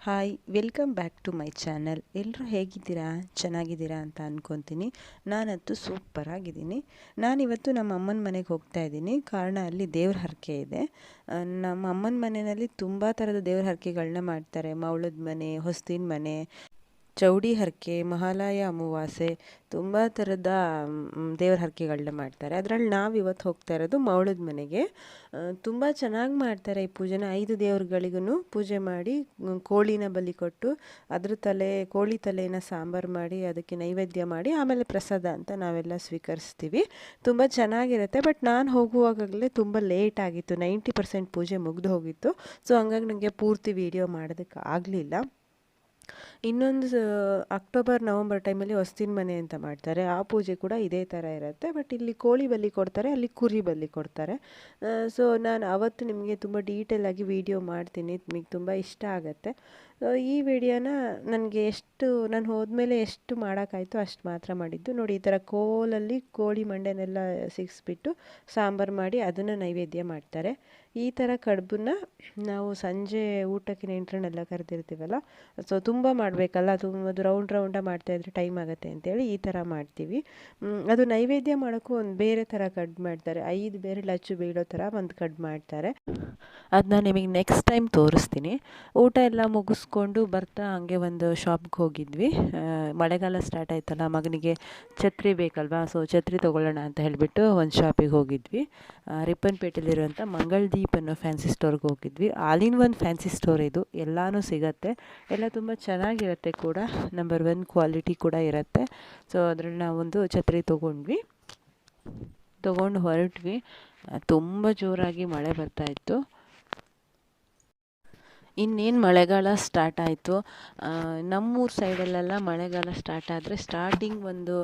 Hi welcome back to my channel. ಎಲ್ಲರೂ ಹೇಗಿದ್ದೀರಾ? ಚೆನ್ನಾಗಿದ್ದೀರಾ ಅಂತ ಅಂದ್ಕೊತೀನಿ. ನಾನಂತೂ ಸೂಪರಾಗಿದ್ದೀನಿ. ನಾನಿವತ್ತು ನಮ್ಮ ಅಮ್ಮನ ಮನೆಗೆ ಹೋಗ್ತಾ ಇದ್ದೀನಿ. ಕಾರಣ ಅಲ್ಲಿ ದೇವ್ರ ಹರಕೆ ಇದೆ. ನಮ್ಮ ಅಮ್ಮನ ಮನೆಯಲ್ಲಿ ತುಂಬ ಥರದ ದೇವ್ರ ಹರಕೆಗಳನ್ನ ಮಾಡ್ತಾರೆ. ಮೌಳದ ಮನೆ, ಹೊಸ್ತಿನ ಮನೆ, ಚೌಡಿ ಹರಕೆ, ಮಹಾಲಯ ಅಮಾವಾಸ್ಯೆ, ತುಂಬ ಥರದ ದೇವ್ರ ಹರಕೆಗಳನ್ನ ಮಾಡ್ತಾರೆ. ಅದರಲ್ಲಿ ನಾವು ಇವತ್ತು ಹೋಗ್ತಾ ಇರೋದು ಮೌಳದ ಮನೆಗೆ. ತುಂಬ ಚೆನ್ನಾಗಿ ಮಾಡ್ತಾರೆ ಈ ಪೂಜೆನ. 5 ದೇವ್ರುಗಳಿಗೂ ಪೂಜೆ ಮಾಡಿ ಕೋಳಿನ ಬಲಿ ಕೊಟ್ಟು ಕೋಳಿ ತಲೆನ ಸಾಂಬಾರು ಮಾಡಿ ಅದಕ್ಕೆ ನೈವೇದ್ಯ ಮಾಡಿ ಆಮೇಲೆ ಪ್ರಸಾದ ಅಂತ ನಾವೆಲ್ಲ ಸ್ವೀಕರಿಸ್ತೀವಿ. ತುಂಬ ಚೆನ್ನಾಗಿರುತ್ತೆ. ಬಟ್ ನಾನು ಹೋಗುವಾಗಲೇ ತುಂಬ ಲೇಟ್ ಆಗಿತ್ತು. 90% ಪೂಜೆ ಮುಗಿದು ಹೋಗಿತ್ತು. ಸೊ ಹಂಗಾಗಿ ನನಗೆ ಪೂರ್ತಿ ವೀಡಿಯೋ ಮಾಡೋದಕ್ಕೆ ಆಗಲಿಲ್ಲ. ಇನ್ನೊಂದು ಅಕ್ಟೋಬರ್ ನವಂಬರ್ ಟೈಮಲ್ಲಿ ಹೊಸ್ತಿನ ಮನೆ ಅಂತ ಮಾಡ್ತಾರೆ. ಆ ಪೂಜೆ ಕೂಡ ಇದೇ ಥರ ಇರುತ್ತೆ. ಬಟ್ ಇಲ್ಲಿ ಕೋಳಿ ಬಲಿ ಕೊಡ್ತಾರೆ, ಅಲ್ಲಿ ಕುರಿ ಬಲಿ ಕೊಡ್ತಾರೆ. ಸೊ ನಾನು ಅವತ್ತು ನಿಮಗೆ ತುಂಬ ಡೀಟೇಲಾಗಿ ವೀಡಿಯೋ ಮಾಡ್ತೀನಿ. ನಿಮಗೆ ತುಂಬ ಇಷ್ಟ ಆಗುತ್ತೆ. ಈ ವಿಡಿಯೋನ ನಾನು ಹೋದ್ಮೇಲೆ ಎಷ್ಟು ಮಾಡೋಕ್ಕಾಯ್ತು ಅಷ್ಟು ಮಾತ್ರ ಮಾಡಿದ್ದು. ನೋಡಿ, ಈ ಥರ ಕೋಲಲ್ಲಿ ಕೋಳಿ ಮಂಡೆನೆಲ್ಲ ಸಿಗಿಸ್ಬಿಟ್ಟು ಸಾಂಬಾರು ಮಾಡಿ ಅದನ್ನು ನೈವೇದ್ಯ ಮಾಡ್ತಾರೆ. ಈ ಥರ ಕಡುಬನ್ನ ನಾವು ಸಂಜೆ ಊಟಕ್ಕೆ ನೆಂಟರನ್ನೆಲ್ಲ ಕರೆದಿರ್ತೀವಲ್ಲ, ಸೊ ತುಂಬ ಮಾಡಬೇಕಲ್ಲ, ಅದು ರೌಂಡಾಗಿ ಮಾಡ್ತಾಯಿದ್ರೆ ಟೈಮ್ ಆಗುತ್ತೆ ಅಂತೇಳಿ ಈ ಥರ ಮಾಡ್ತೀವಿ. ಅದು ನೈವೇದ್ಯ ಮಾಡೋಕ್ಕೂ ಒಂದು ಬೇರೆ ಥರ ಕಡ್ಬು ಮಾಡ್ತಾರೆ. 5 ಬೆರಳು ಅಚ್ಚು ಬೀಳೋ ಥರ ಒಂದು ಕಡ್ಬು ಮಾಡ್ತಾರೆ. ಅದನ್ನ ನಿಮಗೆ ನೆಕ್ಸ್ಟ್ ಟೈಮ್ ತೋರಿಸ್ತೀನಿ. ಊಟ ಎಲ್ಲ ಮುಗಿಸ್ಕೊಂಡು ಬರ್ತಾ ಹಾಗೆ ಒಂದು ಶಾಪ್ಗೆ ಹೋಗಿದ್ವಿ. ಮಳೆಗಾಲ ಸ್ಟಾರ್ಟ್ ಆಯ್ತಲ್ಲ, ಮಗನಿಗೆ ಛತ್ರಿ ಬೇಕಲ್ವಾ, ಸೊ ಛತ್ರಿ ತೊಗೊಳ್ಳೋಣ ಅಂತ ಹೇಳಿಬಿಟ್ಟು ಒಂದು ಶಾಪಿಗೆ ಹೋಗಿದ್ವಿ. ರಿಪ್ಪನ್ಪೇಟೆಲಿರುವಂಥ ಮಂಗಳದೀಪ್ ಅನ್ನೋ ಫ್ಯಾನ್ಸಿ ಸ್ಟೋರ್ಗೆ ಹೋಗಿದ್ವಿ. ಆಲ್-ಇನ್ ಒನ್ ಫ್ಯಾನ್ಸಿ ಸ್ಟೋರ್ ಇದು. ಎಲ್ಲನೂ ಸಿಗತ್ತೆ, ಎಲ್ಲ ತುಂಬ ಚೆನ್ನಾಗಿರುತ್ತೆ ಕೂಡ. ನಂಬರ್ 1 ಕ್ವಾಲಿಟಿ ಕೂಡ ಇರುತ್ತೆ. ಸೊ ಅದರಲ್ಲಿ ನಾವೊಂದು ಛತ್ರಿ ತೊಗೊಂಡು ಹೊರಟ್ವಿ. ತುಂಬ ಜೋರಾಗಿ ಮಳೆ ಬರ್ತಾಯಿತ್ತು. ಇನ್ನೇನು ಮಳೆಗಾಲ ಸ್ಟಾರ್ಟ್ ಆಯಿತು. ನಮ್ಮೂರ ಸೈಡಲ್ಲೆಲ್ಲ ಮಳೆಗಾಲ ಸ್ಟಾರ್ಟ್ ಆದರೆ ಸ್ಟಾರ್ಟಿಂಗ್ ಒಂದು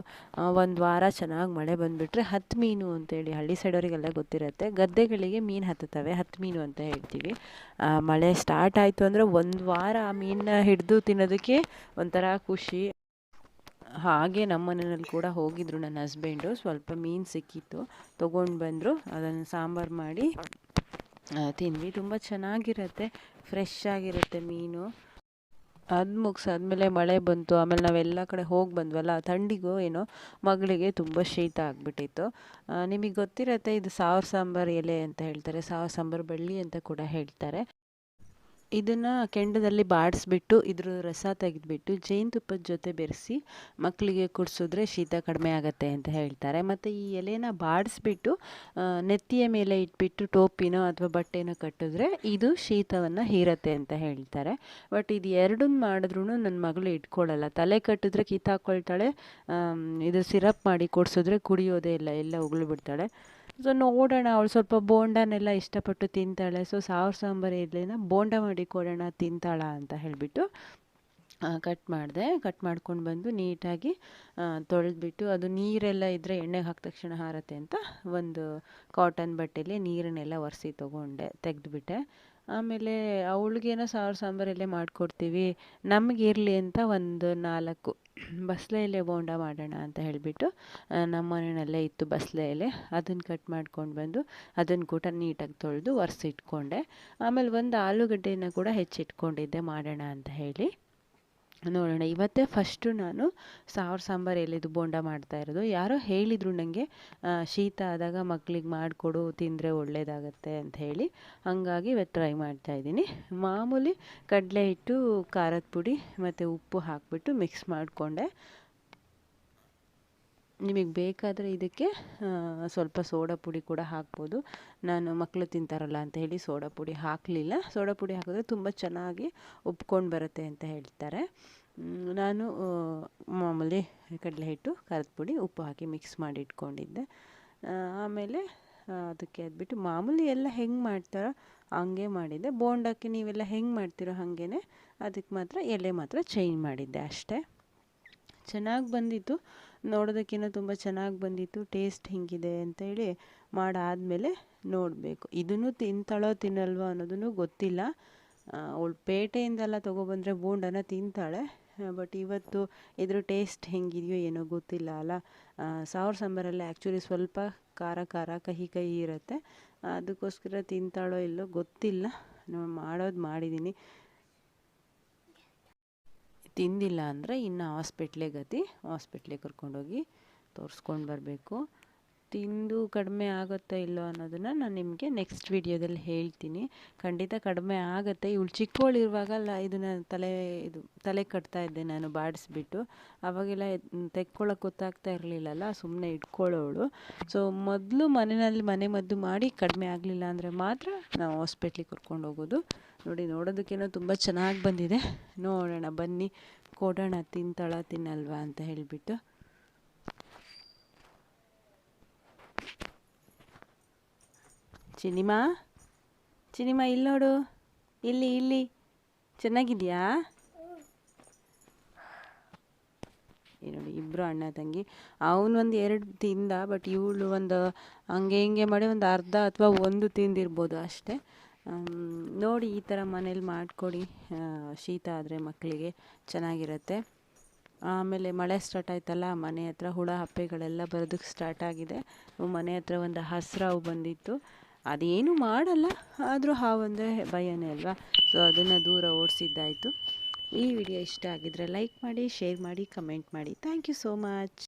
ವಾರ ಚೆನ್ನಾಗಿ ಮಳೆ ಬಂದುಬಿಟ್ರೆ ಹತ್ತು ಮೀನು ಅಂತೇಳಿ ಹಳ್ಳಿ ಸೈಡವರಿಗೆಲ್ಲ ಗೊತ್ತಿರುತ್ತೆ. ಗದ್ದೆಗಳಿಗೆ ಮೀನು ಹತ್ತುತ್ತವೆ, ಹತ್ತು ಮೀನು ಅಂತ ಹೇಳ್ತೀವಿ. ಮಳೆ ಸ್ಟಾರ್ಟ್ ಆಯಿತು ಅಂದರೆ ಒಂದು ವಾರ ಆ ಮೀನನ್ನ ಹಿಡಿದು ತಿನ್ನೋದಕ್ಕೆ ಒಂಥರ ಖುಷಿ. ಹಾಗೆ ನಮ್ಮ ಮನೆಯಲ್ಲಿ ಕೂಡ ಹೋಗಿದ್ರು ನನ್ನ ಹಸ್ಬೆಂಡು. ಸ್ವಲ್ಪ ಮೀನು ಸಿಕ್ಕಿತ್ತು, ತೊಗೊಂಡು ಬಂದರು. ಅದನ್ನು ಸಾಂಬಾರು ಮಾಡಿ ತಿಂದ್ವಿ. ತುಂಬ ಚೆನ್ನಾಗಿರುತ್ತೆ, ಫ್ರೆಶ್ ಆಗಿರುತ್ತೆ ಮೀನು. ಅದು ಮುಗಿಸಾದ್ಮೇಲೆ ಮಳೆ ಬಂತು. ಆಮೇಲೆ ನಾವೆಲ್ಲ ಕಡೆ ಹೋಗಿ ಬಂದ್ವಲ್ಲ, ಥಂಡಿಗೋ ಏನೋ ಮಗಳಿಗೆ ತುಂಬ ಶೀತ ಆಗಿಬಿಟ್ಟಿತ್ತು. ನಿಮಗೆ ಗೊತ್ತಿರುತ್ತೆ, ಇದು ಸಾವಿರ ಸಾಂಬಾರು ಎಲೆ ಅಂತ ಹೇಳ್ತಾರೆ, ಸಾವಿರ ಸಾಂಬಾರು ಬಳ್ಳಿ ಅಂತ ಕೂಡ ಹೇಳ್ತಾರೆ. ಇದನ್ನು ಕೆಂಡದಲ್ಲಿ ಬಾಡಿಸ್ಬಿಟ್ಟು ಇದ್ರ ರಸ ತೆಗೆದುಬಿಟ್ಟು ಜೇನುತುಪ್ಪದ ಜೊತೆ ಬೆರೆಸಿ ಮಕ್ಕಳಿಗೆ ಕುಡಿಸಿದ್ರೆ ಶೀತ ಕಡಿಮೆ ಆಗುತ್ತೆ ಅಂತ ಹೇಳ್ತಾರೆ. ಮತ್ತು ಈ ಎಲೆನ ಬಾಡಿಸ್ಬಿಟ್ಟು ನೆತ್ತಿಯ ಮೇಲೆ ಇಟ್ಬಿಟ್ಟು ಟೋಪಿನೋ ಅಥವಾ ಬಟ್ಟೆನೋ ಕಟ್ಟಿದ್ರೆ ಇದು ಶೀತವನ್ನು ಹೀರತ್ತೆ ಅಂತ ಹೇಳ್ತಾರೆ. ಬಟ್ ಇದು ಎರಡನ್ನ ಮಾಡಿದ್ರೂ ನನ್ನ ಮಗಳು ಇಟ್ಕೊಳ್ಳಲ್ಲ. ತಲೆ ಕಟ್ಟಿದ್ರೆ ಕಿತ್ತಾಕೊಳ್ತಾಳೆ, ಇದು ಸಿರಪ್ ಮಾಡಿ ಕೊಡಿಸಿದ್ರೆ ಕುಡಿಯೋದೇ ಇಲ್ಲ, ಎಲ್ಲ ಉಗುಳು ಬಿಡ್ತಾಳೆ. ಸೊ ನೋಡೋಣ, ಅವಳು ಸ್ವಲ್ಪ ಬೋಂಡನೆಲ್ಲ ಇಷ್ಟಪಟ್ಟು ತಿಂತಾಳೆ. ಸೊ ಸಾವಿರ ಸಾಂಬಾರು ಎಲೆನ ಬೋಂಡ ಮಾಡಿ ಕೊಡೋಣ, ತಿಂತಾಳ ಅಂತ ಹೇಳಿಬಿಟ್ಟು ಕಟ್ ಮಾಡ್ಕೊಂಡು ಬಂದು ನೀಟಾಗಿ ತೊಳೆದ್ಬಿಟ್ಟು, ಅದು ನೀರೆಲ್ಲ ಇದ್ದರೆ ಎಣ್ಣೆಗೆ ಹಾಕಿದ ತಕ್ಷಣ ಹಾರತ್ತೆ ಅಂತ ಒಂದು ಕಾಟನ್ ಬಟ್ಟೆಯಲ್ಲಿ ನೀರನ್ನೆಲ್ಲ ಒರೆಸಿ ತೆಗೆದುಬಿಟ್ಟೆ. ಆಮೇಲೆ ಅವಳಿಗೇನೋ ಸಾವಿರ ಸಾಂಬಾರು ಎಲೆ ಮಾಡಿಕೊಡ್ತೀವಿ, ನಮಗಿರಲಿ ಅಂತ ಒಂದು 4 ಬಸಳೆ ಎಲೆ ಬೋಂಡ ಮಾಡೋಣ ಅಂತ ಹೇಳಿಬಿಟ್ಟು ನಮ್ಮ ಮನೆಯಲ್ಲೇ ಇತ್ತು ಬಸಳೆ ಎಲೆ, ಅದನ್ನು ಕಟ್ ಮಾಡ್ಕೊಂಡು ಬಂದು ಅದನ್ನು ಕೂಡ ನೀಟಾಗಿ ತೊಳೆದು ಒರೆಸಿಟ್ಕೊಂಡೆ. ಆಮೇಲೆ ಒಂದು ಆಲೂಗಡ್ಡೆನ ಕೂಡ ಹೆಚ್ಚಿಟ್ಕೊಂಡಿದ್ದೆ ಮಾಡೋಣ ಅಂತ ಹೇಳಿ. ನೋಡೋಣ, ಇವತ್ತೇ ಫಸ್ಟು ನಾನು ಸಾವಿರ ಸಾಂಬಾರು ಎಲೆದು ಬೋಂಡ ಮಾಡ್ತಾ ಇರೋದು. ಯಾರೋ ಹೇಳಿದರು ನನಗೆ, ಶೀತ ಆದಾಗ ಮಕ್ಕಳಿಗೆ ಮಾಡಿಕೊಡು, ತಿಂದರೆ ಒಳ್ಳೆಯದಾಗತ್ತೆ ಅಂತ ಹೇಳಿ. ಹಾಗಾಗಿ ಇವತ್ತು ಟ್ರೈ ಮಾಡ್ತಾಯಿದ್ದೀನಿ. ಮಾಮೂಲಿ ಕಡಲೆ ಹಿಟ್ಟು, ಖಾರದ ಪುಡಿ ಮತ್ತು ಉಪ್ಪು ಹಾಕಿಬಿಟ್ಟು ಮಿಕ್ಸ್ ಮಾಡಿಕೊಂಡೆ. ನಿಮಗೆ ಬೇಕಾದರೆ ಇದಕ್ಕೆ ಸ್ವಲ್ಪ ಸೋಡಾ ಪುಡಿ ಕೂಡ ಹಾಕ್ಬೋದು. ನಾನು ಮಕ್ಕಳು ತಿಂತಾರಲ್ಲ ಅಂತ ಹೇಳಿ ಸೋಡಾ ಪುಡಿ ಹಾಕಲಿಲ್ಲ. ಸೋಡಾ ಪುಡಿ ಹಾಕಿದ್ರೆ ತುಂಬ ಚೆನ್ನಾಗಿ ಉಬ್ಕೊಂಡು ಬರುತ್ತೆ ಅಂತ ಹೇಳ್ತಾರೆ. ನಾನು ಮಾಮೂಲಿ ಕಡಲೆ ಹಿಟ್ಟು, ಖಾರದ ಪುಡಿ, ಉಪ್ಪು ಹಾಕಿ ಮಿಕ್ಸ್ ಮಾಡಿ ಇಟ್ಕೊಂಡಿದ್ದೆ. ಆಮೇಲೆ ಅದಕ್ಕೆ ಅದ್ಬಿಟ್ಟು ಮಾಮೂಲಿ ಎಲ್ಲ ಹೆಂಗೆ ಮಾಡ್ತಾರೋ ಹಂಗೆ ಮಾಡಿದ್ದೆ. ಬೋಂಡಕ್ಕೆ ನೀವೆಲ್ಲ ಹೆಂಗೆ ಮಾಡ್ತೀರೋ ಹಾಗೇ, ಅದಕ್ಕೆ ಮಾತ್ರ ಎಲೆ ಮಾತ್ರ ಚೇಂಜ್ ಮಾಡಿದ್ದೆ ಅಷ್ಟೇ. ಚೆನ್ನಾಗಿ ಬಂದಿತ್ತು, ನೋಡೋದಕ್ಕೇನೋ ತುಂಬ ಚೆನ್ನಾಗಿ ಬಂದಿತ್ತು. ಟೇಸ್ಟ್ ಹೇಗಿದೆ ಅಂತೇಳಿ ಮಾಡಾದಮೇಲೆ ನೋಡಬೇಕು. ಇದನ್ನು ತಿಂತಾಳೋ ತಿನ್ನಲ್ವೋ ಅನ್ನೋದನ್ನು ಗೊತ್ತಿಲ್ಲ. ಅವಳು ಪೇಟೆಯಿಂದೆಲ್ಲ ತೊಗೊಬಂದರೆ ಬೋಂಡನ ತಿಂತಾಳೆ. ಬಟ್ ಇವತ್ತು ಇದ್ರ ಟೇಸ್ಟ್ ಹೆಂಗಿದೆಯೋ ಏನೋ ಗೊತ್ತಿಲ್ಲ ಅಲ್ಲ. ಸಾವಿರ ಸಾಂಬಾರಲ್ಲೇ ಆ್ಯಕ್ಚುಲಿ ಸ್ವಲ್ಪ ಖಾರ ಕಹಿ ಇರುತ್ತೆ. ಅದಕ್ಕೋಸ್ಕರ ತಿಂತಾಳೋ ಇಲ್ಲೋ ಗೊತ್ತಿಲ್ಲ. ಮಾಡೋದು ಮಾಡಿದ್ದೀನಿ. ತಿಂದಿಲ್ಲ ಅಂದರೆ ಇನ್ನು ಹಾಸ್ಪಿಟ್ಲಿಗೆ ಕರ್ಕೊಂಡೋಗಿ ತೋರಿಸ್ಕೊಂಡು ಬರಬೇಕು. ತಿಂದು ಕಡಿಮೆ ಆಗುತ್ತೋ ಇಲ್ಲೋ ಅನ್ನೋದನ್ನು ನಾನು ನಿಮಗೆ ನೆಕ್ಸ್ಟ್ ವೀಡಿಯೋದಲ್ಲಿ ಹೇಳ್ತೀನಿ. ಖಂಡಿತ ಕಡಿಮೆ ಆಗುತ್ತೆ. ಇವಳು ಚಿಕ್ಕವಳಿರುವಾಗಲ್ಲ ಇದನ್ನು ತಲೆ ಕಟ್ತಾ ಇದ್ದೆ ನಾನು ಬಾಡಿಸ್ಬಿಟ್ಟು. ಆವಾಗೆಲ್ಲ ತೆಕ್ಕೊಳ್ಳೋಕೆ ಗೊತ್ತಾಗ್ತಾ ಇರಲಿಲ್ಲಲ್ಲ, ಸುಮ್ಮನೆ ಇಟ್ಕೊಳ್ಳೋಳು. ಸೊ ಮೊದಲು ಮನೆ ಮದ್ದು ಮಾಡಿ ಕಡಿಮೆ ಆಗಲಿಲ್ಲ ಅಂದರೆ ಮಾತ್ರ ನಾವು ಹಾಸ್ಪಿಟ್ಲಿಗೆ ಕರ್ಕೊಂಡು ಹೋಗೋದು. ನೋಡೋದಕ್ಕೇನೋ ತುಂಬ ಚೆನ್ನಾಗಿ ಬಂದಿದೆ. ನೋಡೋಣ ಬನ್ನಿ, ಕೊಡೋಣ ತಿನ್ನಲ್ವಾ ಅಂತ ಹೇಳಿಬಿಟ್ಟು. ಚಿನಿಮಾ ಇಲ್ಲಿ ನೋಡು, ಇಲ್ಲಿ ಚೆನ್ನಾಗಿದೆಯಾ? ನೋಡಿ ಇಬ್ಬರು ಅಣ್ಣ ತಂಗಿ. ಅವನೊಂದು 2 ತಿಂದ, ಬಟ್ ಇವಳು ಒಂದು ಹಂಗೆ ಮಾಡಿ ಒಂದು ಅರ್ಧ ಅಥವಾ 1 ತಿಂದಿರ್ಬೋದು ಅಷ್ಟೇ. ನೋಡಿ ಈ ಥರ ಮನೇಲಿ ಮಾಡಿಕೊಡಿ, ಶೀತ ಆದರೆ ಮಕ್ಕಳಿಗೆ ಚೆನ್ನಾಗಿರುತ್ತೆ. ಆಮೇಲೆ ಮಳೆ ಸ್ಟಾರ್ಟ್ ಆಯ್ತಲ್ಲ, ಮನೆ ಹತ್ರ ಹುಳ ಹಪ್ಪೆಗಳೆಲ್ಲ ಬರೋದಕ್ಕೆ ಸ್ಟಾರ್ಟ್ ಆಗಿದೆ. ಮನೆ ಹತ್ರ ಒಂದು ಹಸಿರಾವು ಬಂದಿತ್ತು, ಅದೇನು ಮಾಡಲ್ಲ, ಆದರೂ ಹಾವು ಅಂದರೆ ಭಯನೇ ಅಲ್ವಾ. ಸೊ ಅದನ್ನು ದೂರ ಓಡಿಸಿದ್ದಾಯಿತು. ಈ ವಿಡಿಯೋ ಇಷ್ಟ ಆಗಿದ್ದರೆ ಲೈಕ್ ಮಾಡಿ, ಶೇರ್ ಮಾಡಿ, ಕಮೆಂಟ್ ಮಾಡಿ. Thank you so much.